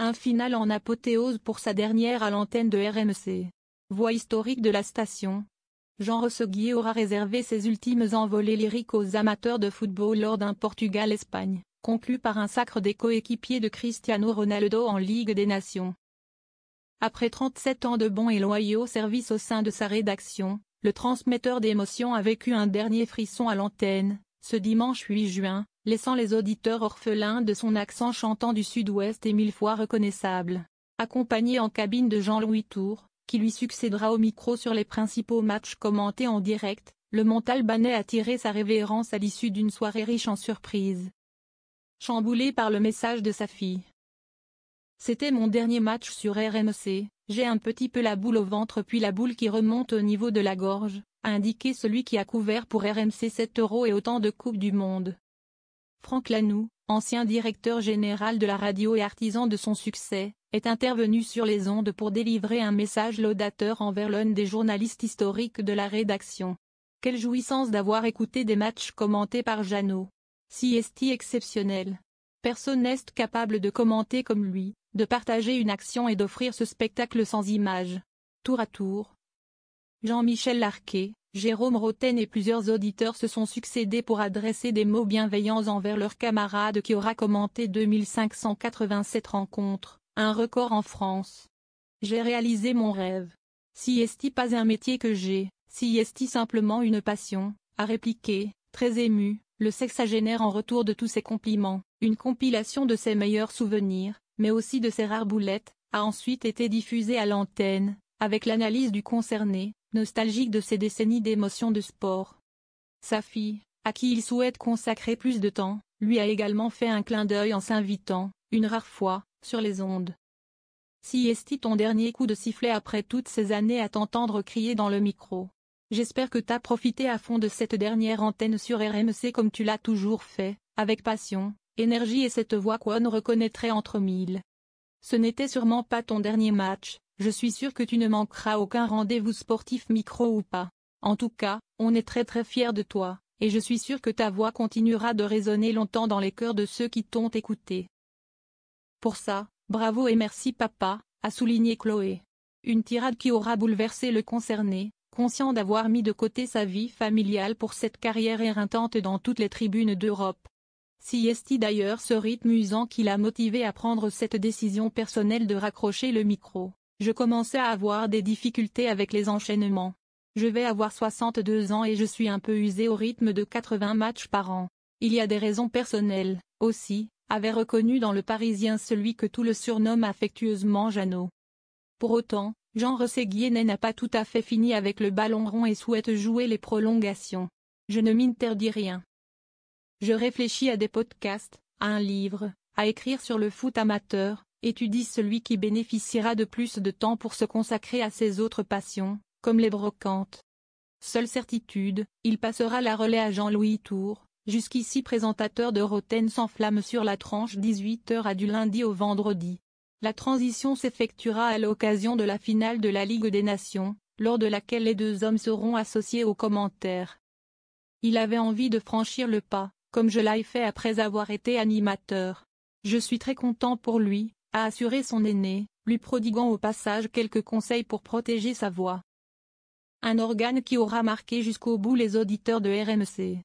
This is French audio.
Un final en apothéose pour sa dernière à l'antenne de RMC. Voix historique de la station. Jean Rosseguier aura réservé ses ultimes envolées lyriques aux amateurs de football lors d'un Portugal-Espagne, conclu par un sacre des coéquipiers de Cristiano Ronaldo en Ligue des Nations. Après 37 ans de bons et loyaux services au sein de sa rédaction, le transmetteur d'émotions a vécu un dernier frisson à l'antenne, ce dimanche 8 juin, laissant les auditeurs orphelins de son accent chantant du sud-ouest et 1000 fois reconnaissable. Accompagné en cabine de Jean-Louis Tour, qui lui succédera au micro sur les principaux matchs commentés en direct, le Montalbanais a tiré sa révérence à l'issue d'une soirée riche en surprises. Chamboulé par le message de sa fille. C'était mon dernier match sur RMC, j'ai un petit peu la boule au ventre puis la boule qui remonte au niveau de la gorge, a indiqué celui qui a couvert pour RMC 7 € et autant de Coupes du Monde. Franck Lanoux, ancien directeur général de la radio et artisan de son succès, est intervenu sur les ondes pour délivrer un message laudateur envers l'un des journalistes historiques de la rédaction. Quelle jouissance d'avoir écouté des matchs commentés par Jeannot. Siesti exceptionnel. Personne n'est capable de commenter comme lui, de partager une action et d'offrir ce spectacle sans images. Tour à tour. Jean-Michel Larquet, Jérôme Roten et plusieurs auditeurs se sont succédés pour adresser des mots bienveillants envers leur camarade qui aura commenté 2587 rencontres, un record en France. J'ai réalisé mon rêve. Siesti pas un métier que j'ai, siesti simplement une passion, a répliqué, très ému, le sexagénaire en retour de tous ses compliments. Une compilation de ses meilleurs souvenirs, mais aussi de ses rares boulettes, a ensuite été diffusée à l'antenne, avec l'analyse du concerné, nostalgique de ces décennies d'émotions de sport. Sa fille, à qui il souhaite consacrer plus de temps, lui a également fait un clin d'œil en s'invitant, une rare fois, sur les ondes. Siesti ton dernier coup de sifflet après toutes ces années à t'entendre crier dans le micro. J'espère que t'as profité à fond de cette dernière antenne sur RMC comme tu l'as toujours fait, avec passion, énergie et cette voix qu'on reconnaîtrait entre mille. Ce n'était sûrement pas ton dernier match, je suis sûr que tu ne manqueras aucun rendez-vous sportif micro ou pas. En tout cas, on est très fiers de toi, et je suis sûr que ta voix continuera de résonner longtemps dans les cœurs de ceux qui t'ont écouté. Pour ça, bravo et merci papa, a souligné Chloé. Une tirade qui aura bouleversé le concerné, conscient d'avoir mis de côté sa vie familiale pour cette carrière éreintante dans toutes les tribunes d'Europe. Siesti d'ailleurs ce rythme usant qui l'a motivé à prendre cette décision personnelle de raccrocher le micro. Je commençais à avoir des difficultés avec les enchaînements. Je vais avoir 62 ans et je suis un peu usé au rythme de 80 matchs par an. Il y a des raisons personnelles, aussi, avait reconnu dans Le Parisien celui que tout le surnomme affectueusement Jeannot. Pour autant, Jean Rosseguier n'a pas tout à fait fini avec le ballon rond et souhaite jouer les prolongations. Je ne m'interdis rien. Je réfléchis à des podcasts, à un livre, à écrire sur le foot amateur, étudie celui qui bénéficiera de plus de temps pour se consacrer à ses autres passions, comme les brocantes. Seule certitude, il passera la relais à Jean-Louis Tour, jusqu'ici présentateur de Roten s'enflamme sur la tranche 18h à du lundi au vendredi. La transition s'effectuera à l'occasion de la finale de la Ligue des Nations, lors de laquelle les deux hommes seront associés aux commentaires. Il avait envie de franchir le pas, comme je l'ai fait après avoir été animateur. Je suis très content pour lui, a assuré son aîné, lui prodiguant au passage quelques conseils pour protéger sa voix. Un organe qui aura marqué jusqu'au bout les auditeurs de RMC.